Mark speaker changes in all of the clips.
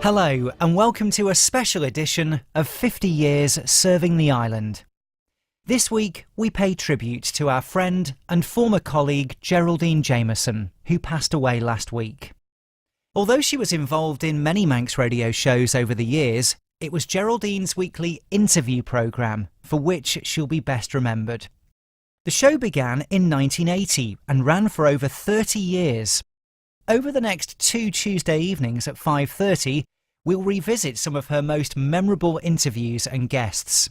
Speaker 1: Hello and welcome to a special edition of 50 Years Serving the Island. This week we pay tribute to our friend and former colleague Geraldine Jamieson, who passed away last week. Although she was involved in many Manx Radio shows over the years, it was Geraldine's weekly interview programme for which she'll be best remembered. The show began in 1980 and ran for over 30 years. Over the next 2 Tuesday evenings at 5:30, we'll revisit some of her most memorable interviews and guests.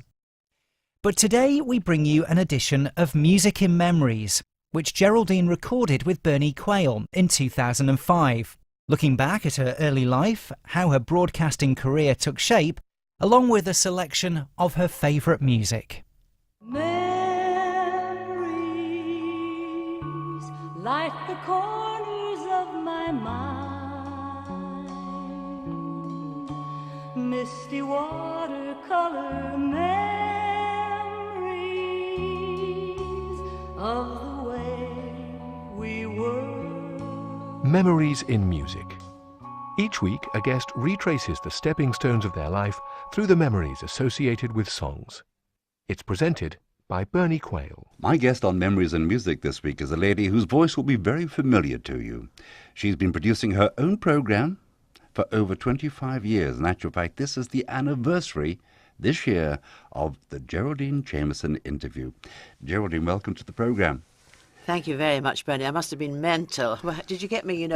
Speaker 1: But today we bring you an edition of Music in Memories, which Geraldine recorded with Bernie Quayle in 2005, looking back at her early life, how her broadcasting career took shape, along with a selection of her favourite music.
Speaker 2: Memories like the corners of my mind, misty watercolor memories of the way we were.
Speaker 3: Memories in Music. Each week, a guest retraces the stepping stones of their life through the memories associated with songs. It's presented by Bernie Quayle.
Speaker 4: My guest on Memories in Music this week is a lady whose voice will be very familiar to you. She's been producing her own program for over 25 years. In actual fact, this is the anniversary this year of the Geraldine Jamieson interview. Geraldine, welcome to the program.
Speaker 5: Thank you very much, Bernie. I must have been mental. Did you get me,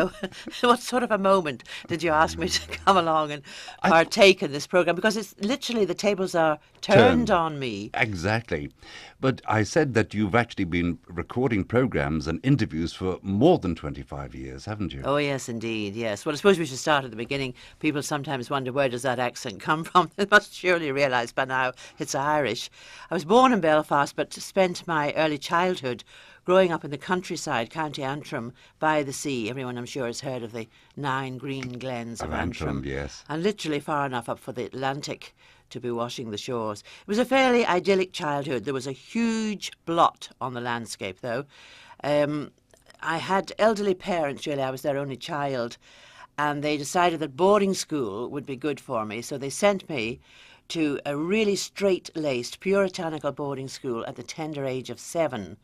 Speaker 5: what sort of a moment did you ask me to come along and partake in this programme? Because it's literally the tables are turned on me.
Speaker 4: Exactly. But I said that you've actually been recording programmes and interviews for more than 25 years, haven't you?
Speaker 5: Oh, yes, indeed, yes. Well, I suppose we should start at the beginning. People sometimes wonder, where does that accent come from? They must surely realise by now it's Irish. I was born in Belfast, but spent my early childhood growing up in the countryside, County Antrim, by the sea. Everyone, I'm sure, has heard of the 9 green glens of Antrim.
Speaker 4: Yes.
Speaker 5: And literally far enough up for the Atlantic to be washing the shores. It was a fairly idyllic childhood. There was a huge blot on the landscape, though. I had elderly parents, really. I was their only child. And they decided that boarding school would be good for me. So they sent me to a really straight-laced, puritanical boarding school at the tender age of 7.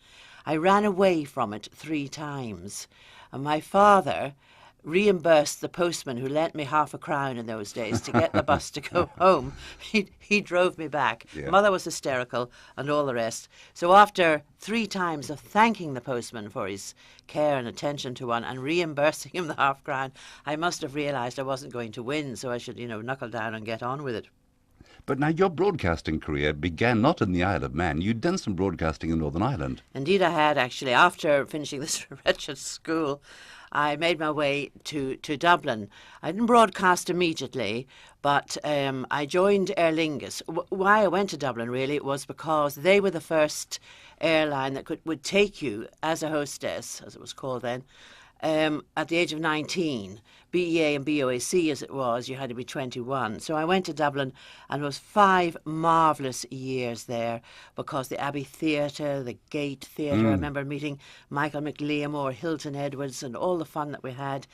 Speaker 5: I ran away from it 3 times. And my father reimbursed the postman who lent me half a crown in those days to get the bus to go home. He drove me back.
Speaker 4: Yeah.
Speaker 5: Mother was hysterical and all the rest. So after 3 times of thanking the postman for his care and attention to one and reimbursing him the half crown, I must have realised I wasn't going to win, so I should, knuckle down and get on with it.
Speaker 4: But now your broadcasting career began not in the Isle of Man. You'd done some broadcasting in Northern Ireland.
Speaker 5: Indeed I had, actually. After finishing this wretched school, I made my way to Dublin. I didn't broadcast immediately, but I joined Aer Lingus. Why I went to Dublin, really, was because they were the first airline that would take you as a hostess, as it was called then, at the age of 19. BEA and BOAC as it was, you had to be 21. So I went to Dublin and it was 5 marvellous years there, because the Abbey Theatre, the Gate Theatre, I remember meeting Michael McLeamore, Hilton Edwards, and all the fun that we had.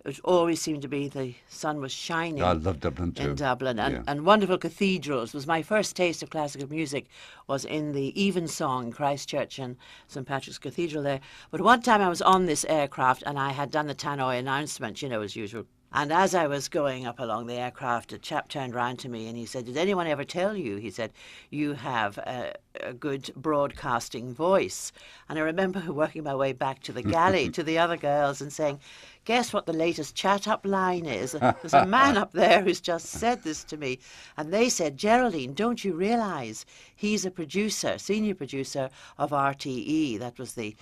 Speaker 5: It always seemed to be the sun was shining.
Speaker 4: I love Dublin too.
Speaker 5: In Dublin,
Speaker 4: Yeah.
Speaker 5: and wonderful cathedrals. Was my first taste of classical music was in the Evensong, Christchurch and St Patrick's Cathedral there. But one time I was on this aircraft and I had done the tannoy announcement, as usual. And as I was going up along the aircraft, a chap turned round to me and he said, "Did anyone ever tell you," he said, "you have a good broadcasting voice?" And I remember working my way back to the galley to the other girls and saying, "Guess what the latest chat-up line is? There's a man up there who's just said this to me." And they said, "Geraldine, don't you realise he's a producer, senior producer of RTE." That was the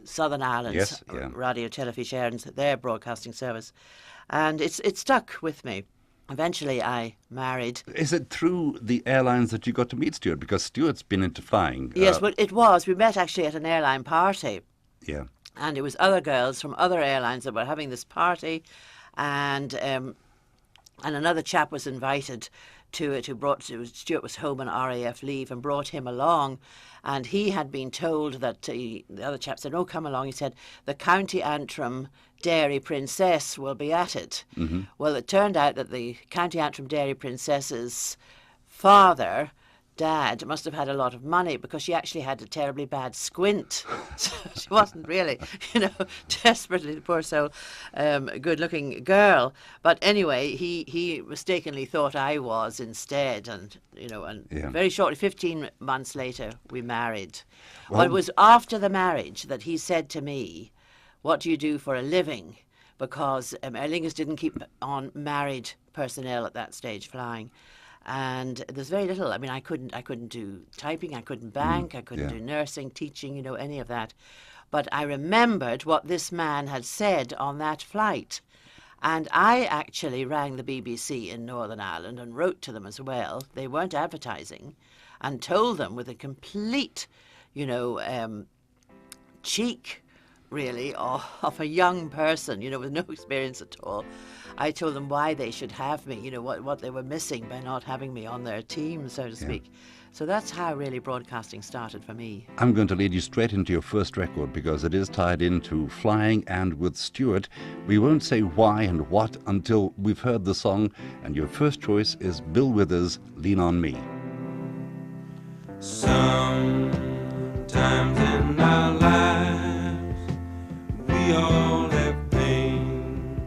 Speaker 5: Southern Islands
Speaker 4: Yes, yeah.
Speaker 5: Radio Television Airns, their broadcasting service. And it stuck with me. Eventually I married.
Speaker 4: Is it through the airlines that you got to meet Stuart? Because Stuart's been into flying.
Speaker 5: Yes, but it was. We met actually at an airline party.
Speaker 4: Yeah.
Speaker 5: And it was other girls from other airlines that were having this party. And another chap was invited to it Stuart was home on RAF leave and brought him along. And he had been told that the other chap said, "Oh, come along." He said, "The County Antrim Dairy Princess will be at it." Well, it turned out that the County Antrim Dairy Princess's dad must have had a lot of money, because she actually had a terribly bad squint. So she wasn't really, desperately, the poor soul, good-looking girl. But anyway, he mistakenly thought I was instead, and very shortly, 15 months later, we married. Well, it was after the marriage that he said to me, "What do you do for a living?" Because Aer Lingus didn't keep on married personnel at that stage flying. And there's very little. I mean, I couldn't do typing, I couldn't bank, I couldn't do nursing, teaching, any of that. But I remembered what this man had said on that flight. And I actually rang the BBC in Northern Ireland and wrote to them as well. They weren't advertising, and told them with a complete, cheek, really, of a young person, with no experience at all. I told them why they should have me, what they were missing by not having me on their team, so to speak. So that's how really broadcasting started for me.
Speaker 4: I'm going to lead you straight into your first record, because it is tied into flying and with Stuart. We won't say why and what until we've heard the song, and your first choice is Bill Withers' Lean on Me.
Speaker 6: Sometimes in our lives we all have pain,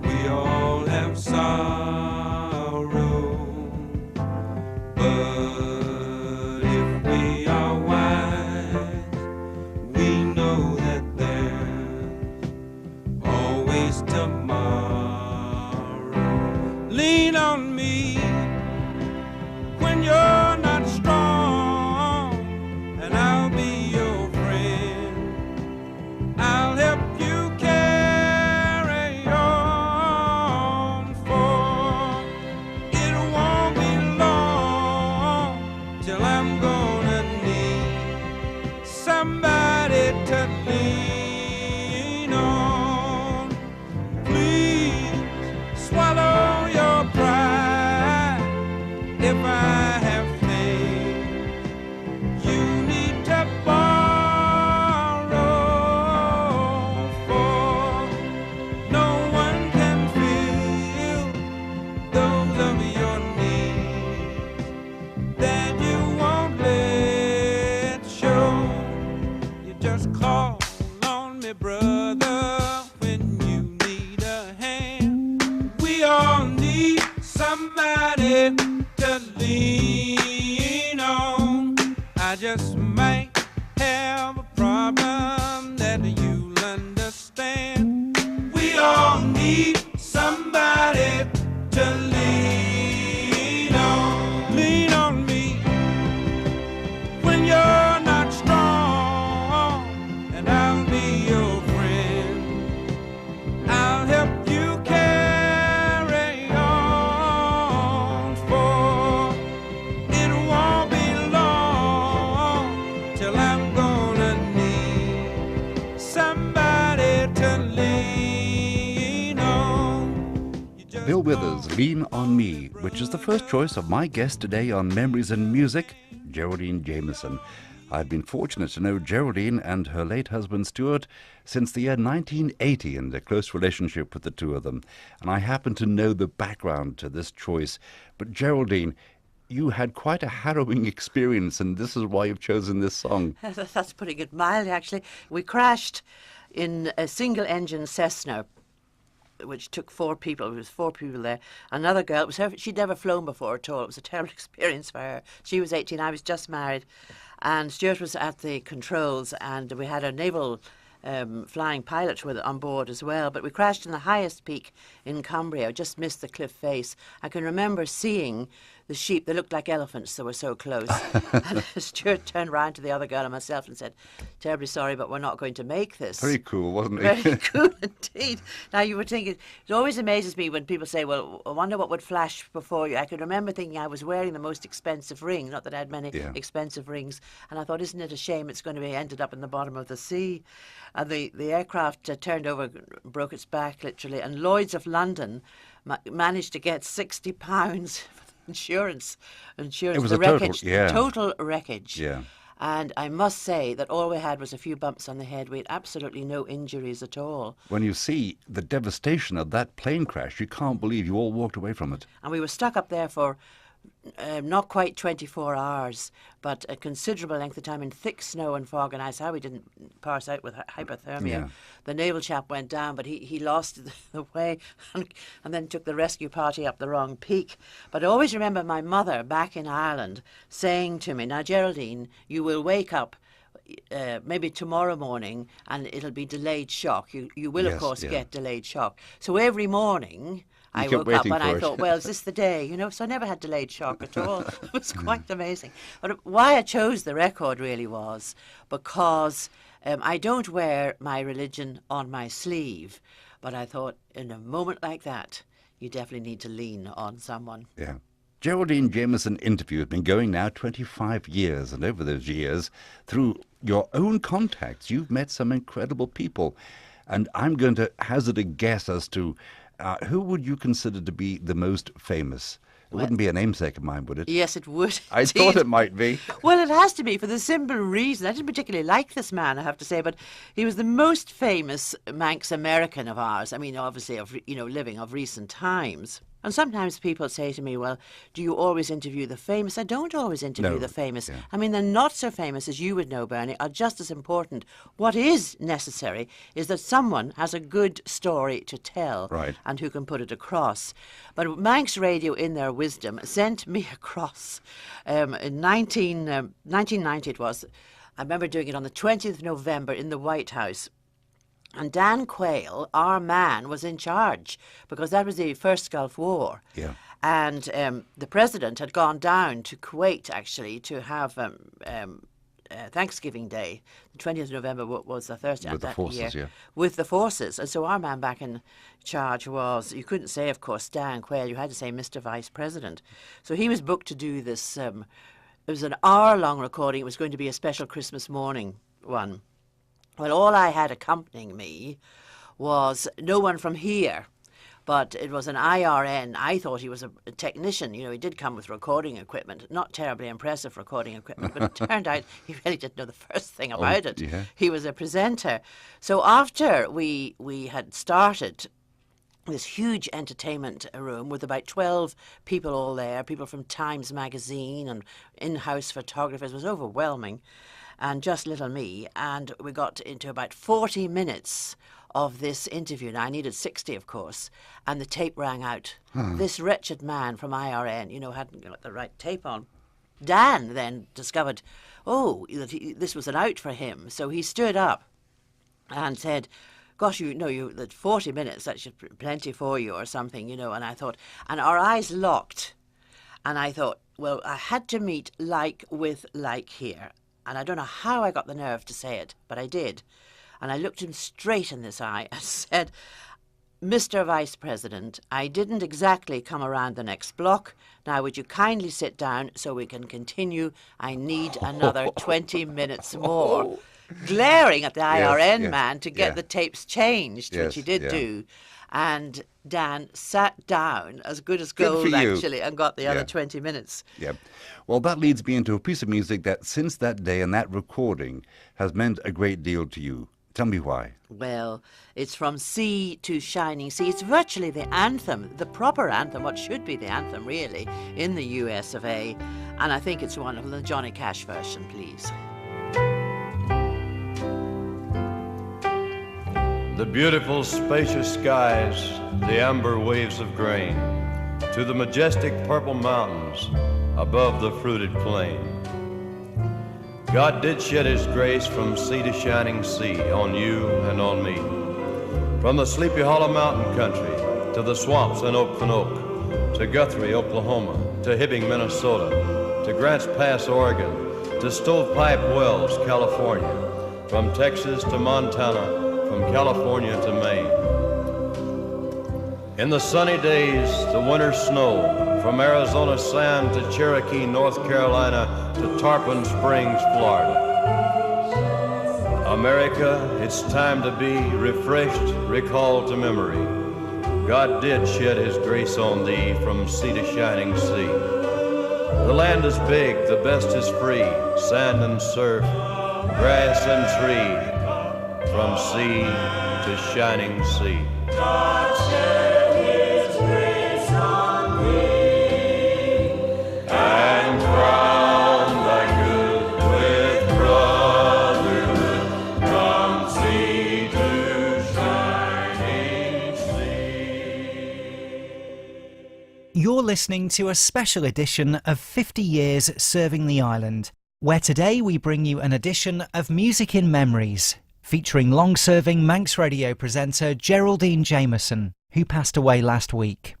Speaker 6: we all have sorrow, but if we are wise, we know that there's always tomorrow. Lean on me when you're not strong, and I'll be your friend. I'll help you carry on, for it won't be long till I'm gonna need somebody to lean on. Please swallow your pride if I have things you need to borrow, for no one can fill those of your needs that you won't let show. You just call on me, brother, when you need a hand. We all need somebody to lean on. I just might have a problem that you'll understand. We all need somebody to lean on. Lean on me when you're not strong, and I'll be your friend. I'll help you carry on, for it won't be long till I'm gonna need somebody to lean on. You just
Speaker 4: Bill Withers' Lean on Me, which is the first choice of my guest today on Memories and Music, Geraldine Jamieson. I've been fortunate to know Geraldine and her late husband Stuart since the year 1980, and a close relationship with the two of them. And I happen to know the background to this choice. But Geraldine, you had quite a harrowing experience, and this is why you've chosen this song.
Speaker 5: That's putting it mildly, actually. We crashed in a single-engine Cessna, which took 4 people. There was 4 people there. Another girl, she'd never flown before at all. It was a terrible experience for her. She was 18, I was just married. And Stuart was at the controls, and we had a naval flying pilot on board as well. But we crashed in the highest peak in Cumbria, just missed the cliff face. I can remember seeing the sheep. They looked like elephants, they were so close. And Stuart turned round to the other girl and myself and said, "Terribly sorry, but we're not going to make this."
Speaker 4: Very cool, wasn't it?
Speaker 5: Very cool indeed. Now, you were thinking, it always amazes me when people say, "Well, I wonder what would flash before you." I can remember thinking I was wearing the most expensive ring, not that I had many expensive rings, and I thought, isn't it a shame it's going to be ended up in the bottom of the sea? And the aircraft turned over, broke its back literally, and Lloyd's of London managed to get £60 for insurance.
Speaker 4: It was
Speaker 5: the
Speaker 4: a
Speaker 5: wreckage,
Speaker 4: total, yeah.
Speaker 5: total wreckage.
Speaker 4: Yeah.
Speaker 5: And I must say that all we had was a few bumps on the head. We had absolutely no injuries at all.
Speaker 4: When you see the devastation of that plane crash, you can't believe you all walked away from it.
Speaker 5: And we were stuck up there for not quite 24 hours, but a considerable length of time in thick snow and fog and ice. How we didn't pass out with hypothermia.
Speaker 4: Yeah.
Speaker 5: The naval chap went down, but he lost the way and then took the rescue party up the wrong peak. But I always remember my mother back in Ireland saying to me, now, Geraldine, you will wake up maybe tomorrow morning and it'll be delayed shock. You will, of
Speaker 4: Yes,
Speaker 5: course,
Speaker 4: yeah.
Speaker 5: get delayed shock. So every morning I
Speaker 4: kept
Speaker 5: woke up
Speaker 4: waiting
Speaker 5: and
Speaker 4: for
Speaker 5: I
Speaker 4: it.
Speaker 5: thought, well, is this the day? You know, so I never had delayed shock at all. It was quite amazing. But why I chose the record really was because I don't wear my religion on my sleeve, but I thought in a moment like that, you definitely need to lean on someone.
Speaker 4: Yeah. Geraldine Jamieson interview has been going now 25 years, and over those years, through your own contacts, you've met some incredible people. And I'm going to hazard a guess as to who would you consider to be the most famous? It wouldn't be a namesake of mine, would it?
Speaker 5: Yes, it would.
Speaker 4: I
Speaker 5: indeed.
Speaker 4: thought it might be.
Speaker 5: Well, it has to be for the simple reason. I didn't particularly like this man, I have to say, but he was the most famous Manx American of ours. I mean, obviously, living of recent times. And sometimes people say to me, well, do you always interview the famous? I don't always interview
Speaker 4: No,
Speaker 5: the famous.
Speaker 4: yeah.
Speaker 5: I mean, the not so famous, as you would know, Bernie, are just as important. What is necessary is that someone has a good story to tell
Speaker 4: Right.
Speaker 5: and who can put it across. But Manx Radio, in their wisdom, sent me across in 1990 it was. I remember doing it on the 20th of November in the White House. And Dan Quayle, our man, was in charge because that was the first Gulf War.
Speaker 4: Yeah.
Speaker 5: And the president had gone down to Kuwait, actually, to have Thanksgiving Day. The 20th of November was the Thursday
Speaker 4: With the
Speaker 5: that
Speaker 4: forces,
Speaker 5: year.
Speaker 4: yeah.
Speaker 5: With the forces. And so our man back in charge was, you couldn't say, of course, Dan Quayle, you had to say Mr. Vice President. So he was booked to do this. It was an hour-long recording. It was going to be a special Christmas morning one. Well, all I had accompanying me was no one from here, but it was an IRN. I thought he was a technician. You know, he did come with recording equipment, not terribly impressive recording equipment, but it turned out he really didn't know the first thing about it.
Speaker 4: yeah.
Speaker 5: He was a presenter. So after we had started this huge entertainment room with about 12 people all there, people from Times Magazine and in-house photographers. It was overwhelming. And just little me, and we got into about 40 minutes of this interview. Now, I needed 60, of course, and the tape rang out. This wretched man from IRN, hadn't got the right tape on. Dan then discovered, that this was an out for him, so he stood up and said, gosh, that 40 minutes, that's plenty for you or something, and I thought, and our eyes locked, and I thought, well, I had to meet like with like here. And I don't know how I got the nerve to say it, but I did. And I looked him straight in this eye and said, Mr. Vice President, I didn't exactly come around the next block. Now, would you kindly sit down so we can continue? I need another 20 minutes more. Glaring at the IRN
Speaker 4: yes,
Speaker 5: man to get
Speaker 4: yeah.
Speaker 5: the tapes changed,
Speaker 4: Yes,
Speaker 5: which he did
Speaker 4: yeah.
Speaker 5: do. And Dan sat down, as good as
Speaker 4: Good
Speaker 5: gold,
Speaker 4: for you.
Speaker 5: actually, and got the other
Speaker 4: Yeah.
Speaker 5: 20 minutes.
Speaker 4: Yeah. Well, that leads me into a piece of music that since that day and that recording has meant a great deal to you. Tell me why.
Speaker 5: Well, it's From Sea to Shining Sea. It's virtually the anthem, the proper anthem, what should be the anthem, really, in the US of A. And I think it's one of the Johnny Cash version, please.
Speaker 7: The beautiful spacious skies, the amber waves of grain, to the majestic purple mountains above the fruited plain. God did shed his grace from sea to shining sea on you and on me. From the Sleepy Hollow mountain country to the swamps in Okefenok, to Guthrie, Oklahoma, to Hibbing, Minnesota, to Grants Pass, Oregon, to Stovepipe Wells, California, from Texas to Montana, from California to Maine. In the sunny days, the winter snow, from Arizona sand to Cherokee, North Carolina, to Tarpon Springs, Florida. America, it's time to be refreshed, recalled to memory. God did shed his grace on thee from sea to shining sea. The land is big, the best is free, sand and surf, grass and tree, from sea to shining sea.
Speaker 2: God shed his grace on thee,
Speaker 7: And crown thy good with brotherhood, from sea to shining sea.
Speaker 1: You're listening to a special edition of 50 Years Serving the Island, where today we bring you an edition of Music in Memories, featuring long-serving Manx Radio presenter Geraldine Jamieson, who passed away last week.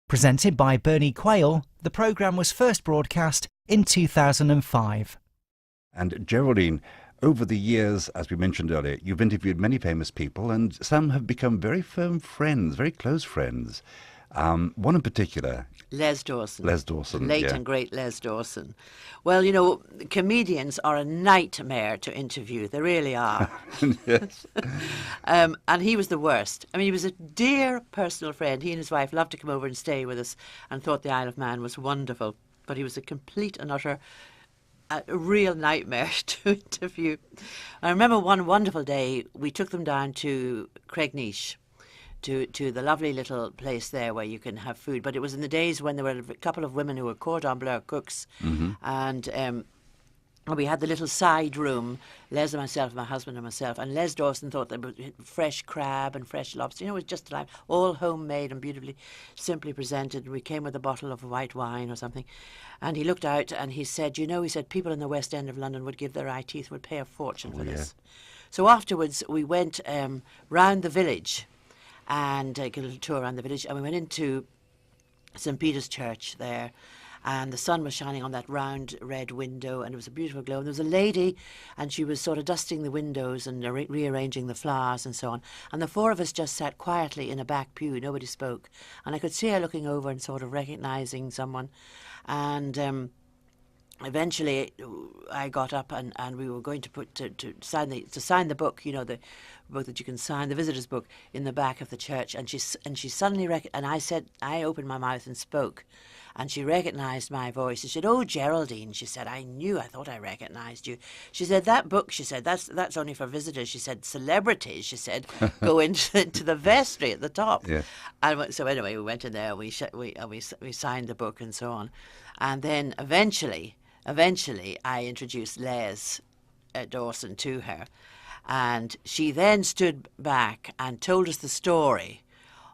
Speaker 1: Presented by Bernie Quayle, the programme was first broadcast in 2005.
Speaker 4: And Geraldine, over the years, as we mentioned earlier, you've interviewed many famous people, and some have become very firm friends, very close friends. One in particular,
Speaker 5: Les Dawson.
Speaker 4: Les Dawson,
Speaker 5: Late
Speaker 4: yeah.
Speaker 5: and great Les Dawson. Well, you know, comedians are a nightmare to interview. They really are.
Speaker 4: Yes.
Speaker 5: And he was the worst. I mean, he was a dear personal friend. He and his wife loved to come over and stay with us and thought the Isle of Man was wonderful. But he was a complete and utter, a real nightmare to interview. I remember one wonderful day, we took them down to Craignish, to the lovely little place there where you can have food. But it was in the days when there were a couple of women who were cordon bleu cooks, and we had the little side room, Les and myself, my husband and myself, and Les Dawson thought there was fresh crab and fresh lobster. You know, it was just like all homemade and beautifully, simply presented. And we came with a bottle of white wine or something. And he looked out and he said, you know, he said, people in the West End of London would give their eye teeth, would pay a fortune for this. So afterwards we went round the village and took a little tour around the village, and we went into St. Peter's Church there, and the sun was shining on that round red window, and it was a beautiful glow. And there was a lady, and she was sort of dusting the windows and rearranging the flowers and so on. And the four of us just sat quietly in a back pew. Nobody spoke. And I could see her looking over and sort of recognising someone. And eventually I got up and we were going to put to sign the book, you know, the book that you can sign, the visitor's book, in the back of the church. And she suddenly and I opened my mouth and spoke, and she recognised my voice. She said, "Oh, Geraldine," she said, "I thought I recognised you." She said, "That book," she said, that's only for visitors." She said, "Celebrities," she said, "go into the vestry at the top."
Speaker 4: Yeah.
Speaker 5: And so anyway, we went in there, we signed the book and so on. And then eventually I introduced Les Dawson to her, and she then stood back and told us the story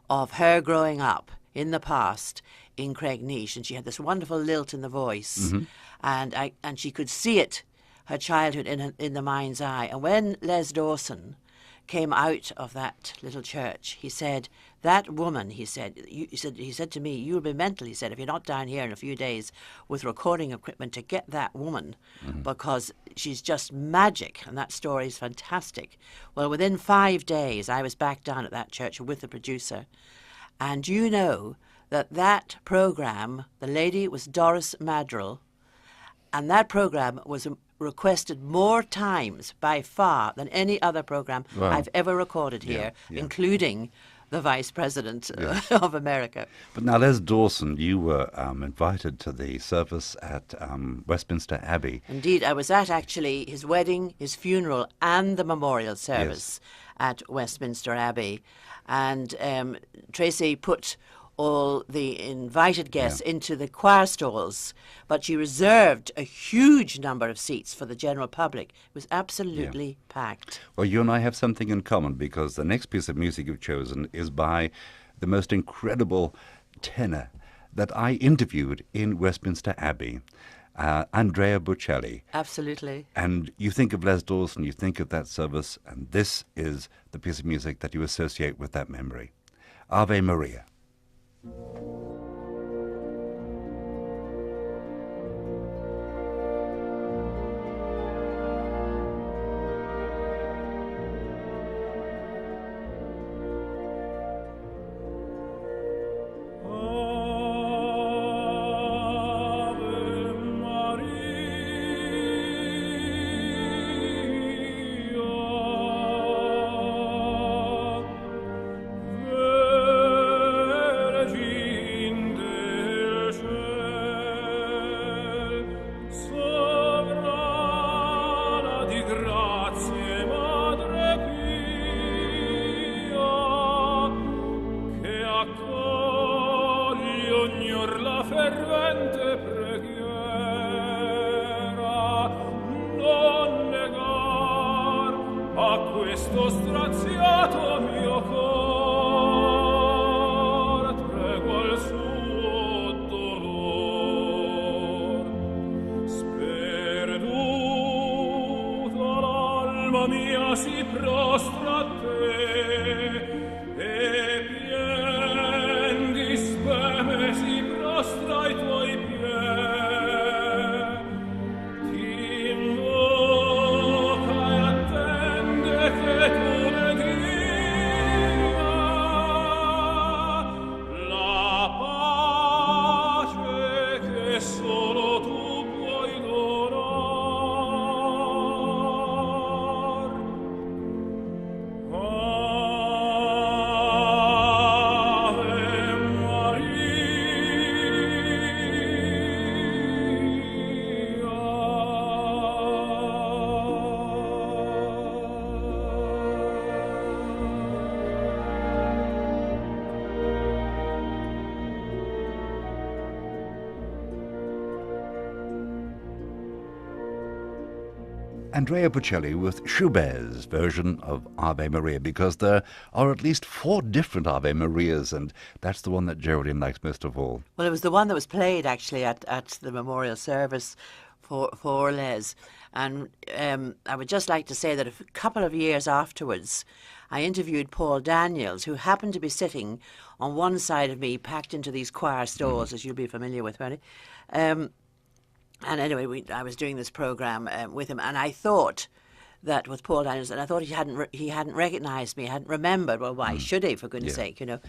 Speaker 5: of her growing up in the past in Craignish, and she had this wonderful lilt in the voice, and she could see it, her childhood in the mind's eye. And when Les Dawson came out of that little church, he said, "That woman," he said to me, "you'll be mental," he said, "if you're not down here in a few days with recording equipment to get that woman, because she's just magic." And that story is fantastic. Well, within 5 days, I was back down at that church with the producer. And you know that programme, the lady was Doris Madrill, and that programme was requested more times by far than any other programme I've ever recorded here, including the Vice President of America.
Speaker 4: But now, Les Dawson, you were invited to the service at Westminster Abbey.
Speaker 5: Indeed, I was at actually his wedding, his funeral, and the memorial service at Westminster Abbey. And Tracy put all the invited guests into the choir stalls, but she reserved a huge number of seats for the general public. It was absolutely packed.
Speaker 4: Well, you and I have something in common, because the next piece of music you've chosen is by the most incredible tenor that I interviewed in Westminster Abbey, Andrea Bocelli.
Speaker 5: Absolutely.
Speaker 4: And you think of Les Dawson, you think of that service, and this is the piece of music that you associate with that memory. Ave Maria.
Speaker 6: Vergine di grazie, Madre Pia, che accogli ognor la fervente preghiera, non negar a questo straziato mio cor tregua al suo dolor. Sperduta l'alma mia si prostra a te, e pien di speme si prostra ai tuoi piedi. Ti invoca e attende che tu le dia la pace che solo tu puoi donar. Ave
Speaker 4: Andrea Bocelli with Schubert's version of Ave Maria, because there are at least 4 different Ave Marias, and that's the one that Geraldine likes most of all.
Speaker 5: Well, it was the one that was played actually at the memorial service for Les. And I would just like to say that a couple of years afterwards, I interviewed Paul Daniels, who happened to be sitting on one side of me, packed into these choir stalls, as you'll be familiar with, Bernie. And anyway, I was doing this program with him, and I thought that with Paul Daniels, and I thought he hadn't recognised me, hadn't remembered. Well, why should he, for goodness sake, you know?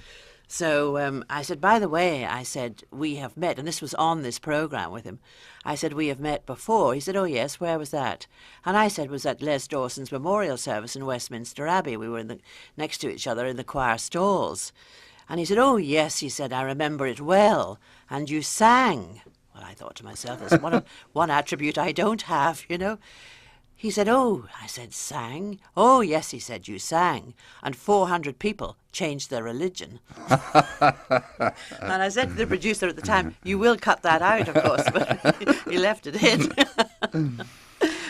Speaker 5: So I said, by the way, I said, we have met, and this was on this program with him. I said, we have met before. He said, oh yes, where was that? And I said, was at Les Dawson's memorial service in Westminster Abbey. We were next to each other in the choir stalls. And he said, oh yes, he said, I remember it well. And you sang. Well, I thought to myself, there's one attribute I don't have, you know. He said, oh, I said, sang? Oh, yes, he said, you sang. And 400 people changed their religion. And I said to the producer at the time, you will cut that out, of course, but he left it in.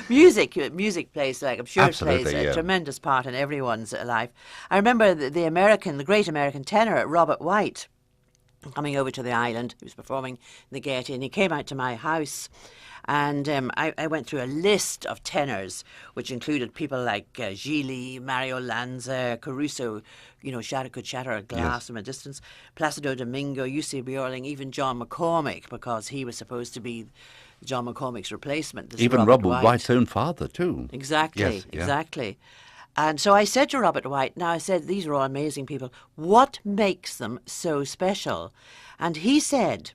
Speaker 5: Music plays, like I'm sure
Speaker 4: Absolutely,
Speaker 5: it plays a
Speaker 4: yeah.
Speaker 5: tremendous part in everyone's life. I remember the great American tenor, Robert White, coming over to the island. He was performing in the Gaiety, and he came out to my house. And I went through a list of tenors, which included people like Gigli, Mario Lanza, Caruso, you know, could shatter a glass from a distance, Placido Domingo, U.C. Bjorling, even John McCormick, because he was supposed to be John McCormick's replacement. This
Speaker 4: Even Robert White's own father, too.
Speaker 5: Exactly,
Speaker 4: Yes, yeah.
Speaker 5: exactly. And so I said to Robert White, now I said, these are all amazing people. What makes them so special? And he said,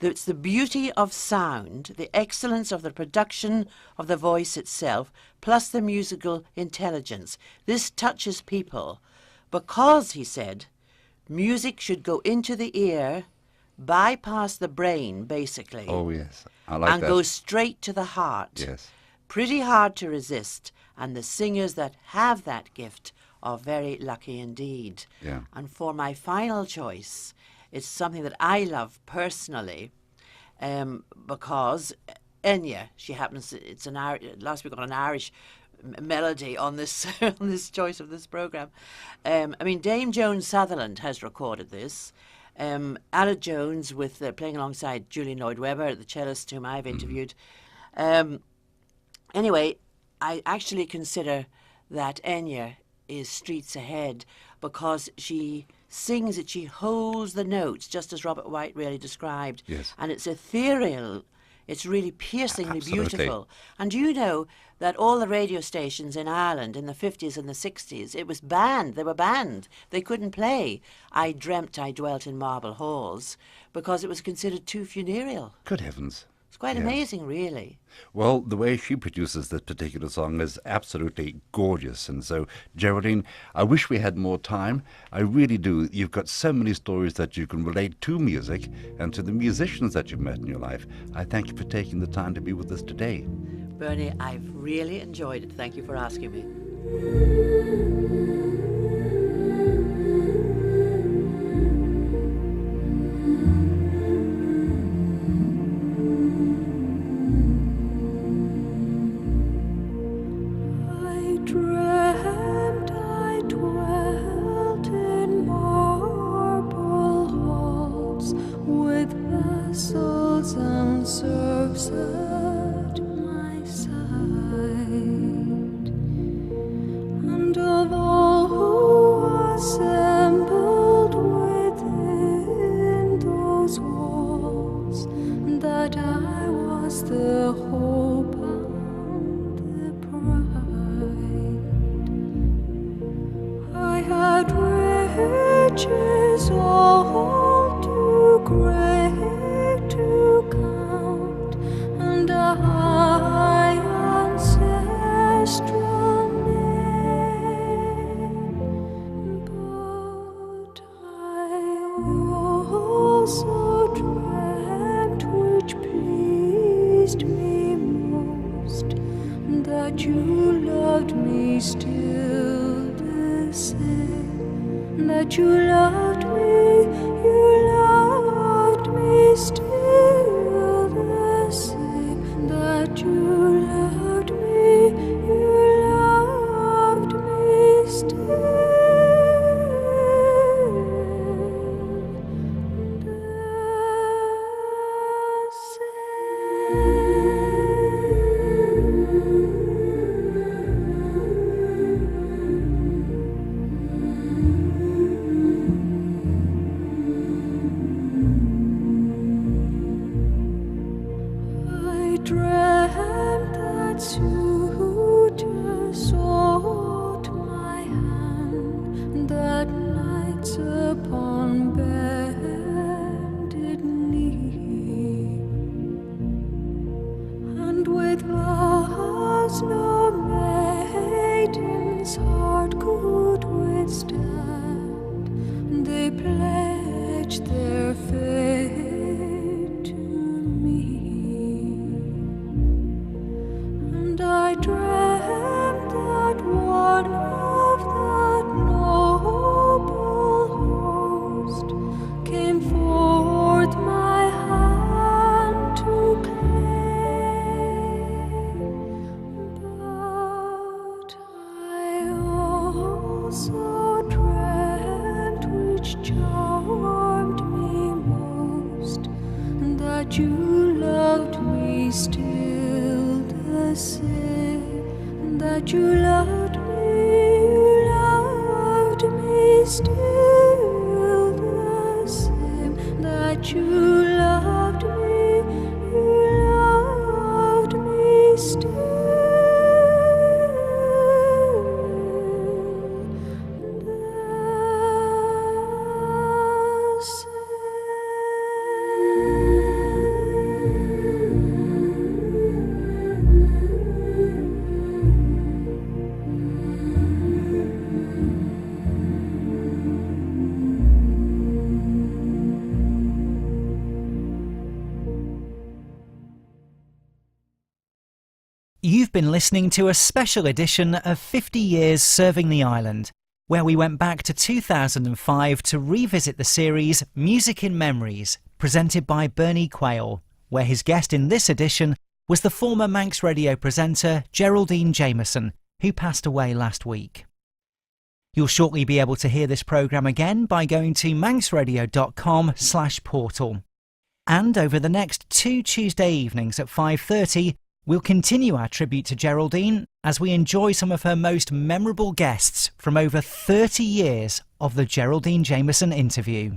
Speaker 5: it's the beauty of sound, the excellence of the production of the voice itself, plus the musical intelligence. This touches people because, he said, music should go into the ear, bypass the brain, basically.
Speaker 4: Oh, yes. I like
Speaker 5: and
Speaker 4: that.
Speaker 5: go straight to the heart.
Speaker 4: Yes.
Speaker 5: Pretty hard to resist, and the singers that have that gift are very lucky indeed.
Speaker 4: Yeah.
Speaker 5: And for my final choice, it's something that I love personally, because Enya, she happens. It's last week on an Irish melody on this on this choice of this program. I mean, Dame Joan Sutherland has recorded this. Ella Jones with playing alongside Julian Lloyd Webber, the cellist whom I've interviewed. Anyway, I actually consider that Enya is streets ahead because she sings it, she holds the notes, just as Robert White really described.
Speaker 4: Yes.
Speaker 5: And it's ethereal. It's really piercingly
Speaker 4: Absolutely.
Speaker 5: beautiful. And do you know that all the radio stations in Ireland in the 50s and the 60s, it was banned. They were banned. They couldn't play I Dreamt I Dwelt in Marble Halls because it was considered too funereal.
Speaker 4: Good heavens.
Speaker 5: It's quite
Speaker 4: Yes.
Speaker 5: amazing, really.
Speaker 4: Well, the way she produces this particular song is absolutely gorgeous. And so, Geraldine, I wish we had more time. I really do. You've got so many stories that you can relate to music and to the musicians that you've met in your life. I thank you for taking the time to be with us today.
Speaker 5: Bernie, I've really enjoyed it. Thank you for asking me.
Speaker 2: I dwelt in marble halls with vessels and serfs at my side, and of all who assembled within those walls, that I was the hope and the pride. I had riches all too great to count, and a high ancestral name, but I also dreamt, which pleased me most, that you loved me still the same, that you loved me still the same, that you loved me still I dreamt that suitors sought my hand, that knights upon bended knee, and with vows no maiden's heart could withstand, they pledged their faith to me. And I dreamt that one of that noble host came forth my hand to claim, but I also dreamt, which charmed me most, that you loved me still the same, that you loved me still the same, that you loved me still the same.
Speaker 1: You've been listening to a special edition of 50 Years Serving the Island, where we went back to 2005 to revisit the series Music in Memories, presented by Bernie Quayle, where his guest in this edition was the former Manx Radio presenter Geraldine Jamieson, who passed away last week. You'll shortly be able to hear this programme again by going to manxradio.com/portal. And over the next 2 Tuesday evenings at 5:30, we'll continue our tribute to Geraldine as we enjoy some of her most memorable guests from over 30 years of the Geraldine Jamieson interview.